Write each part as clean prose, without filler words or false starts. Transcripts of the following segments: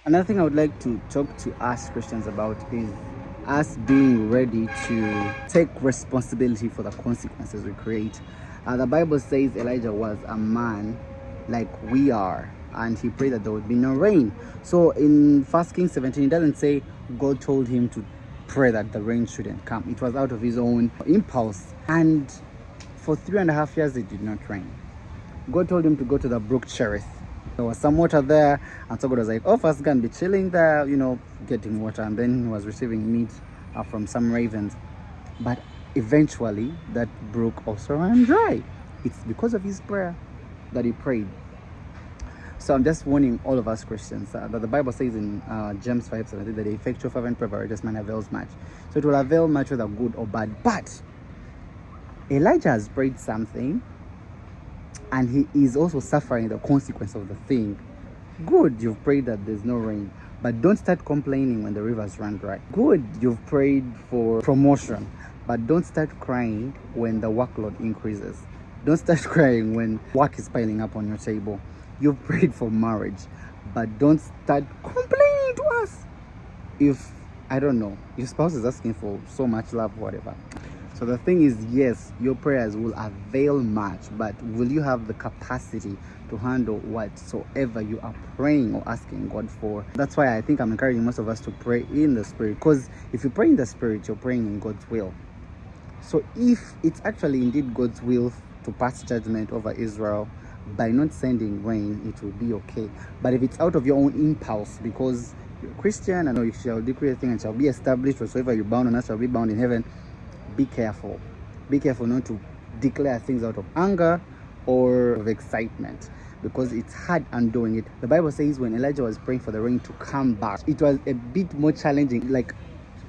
Another thing I would like to talk to us Christians about is us being ready to take responsibility for the consequences we create. The Bible says Elijah was a man like we are, and he prayed that there would be no rain. So in 1 Kings 17, it doesn't say God told him to pray that the rain shouldn't come. It was out of his own impulse. And for 3.5 years, it did not rain. God told him to go to the brook Cherith. There was some water there, and so God was like, oh, first gonna be chilling there, getting water, and then he was receiving meat from some ravens. But eventually, that brook also ran dry. It's because of his prayer that he prayed. So I'm just warning all of us Christians that the Bible says in James 5:17 that the effectual fervent prayer of a righteous man avails much. So it will avail much whether good or bad. But Elijah has prayed something, and he is also suffering the consequence of the thing. Good, you've prayed that there's no rain, but don't start complaining when the rivers run dry. Good, you've prayed for promotion, but don't start crying when the workload increases. Don't start crying when work is piling up on your table. You've prayed for marriage, but don't start complaining to us if, I don't know, your spouse is asking for so much love, whatever. So the thing is, yes, your prayers will avail much, but will you have the capacity to handle whatsoever you are praying or asking God for? That's why I think I'm encouraging most of us to pray in the Spirit, because if you pray in the Spirit, you're praying in God's will. So if it's actually indeed God's will to pass judgment over Israel by not sending rain, it will be okay. But if it's out of your own impulse, because you're a Christian, I know you shall decree a thing and shall be established, whatsoever you bound on earth shall be bound in heaven. Be careful. Be careful not to declare things out of anger or of excitement, because it's hard undoing it. The Bible says when Elijah was praying for the rain to come back, it was a bit more challenging. Like,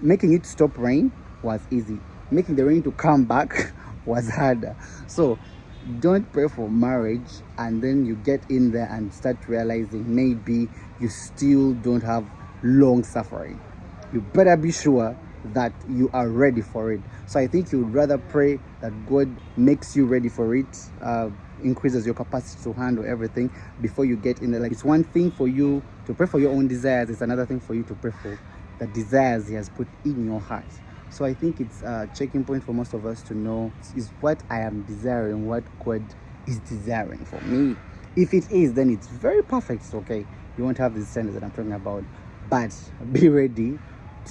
making it stop rain was easy. Making the rain to come back was harder. So don't pray for marriage and then you get in there and start realizing maybe you still don't have long suffering. You better be sure that you are ready for it. So I think you would rather pray that God makes you ready for it, increases your capacity to handle everything before you get in there. Like, it's one thing for you to pray for your own desires, it's another thing for you to pray for the desires He has put in your heart. So I think it's a checking point for most of us to know, is what I am desiring what God is desiring for me? If it is, then it's very perfect. It's okay. You won't have these standards that I'm talking about, but be ready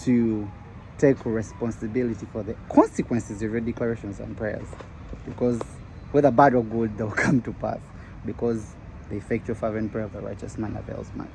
to take responsibility for the consequences of your declarations and prayers, because whether bad or good, they'll come to pass, because the effectual fervent prayer of the righteous man avails much.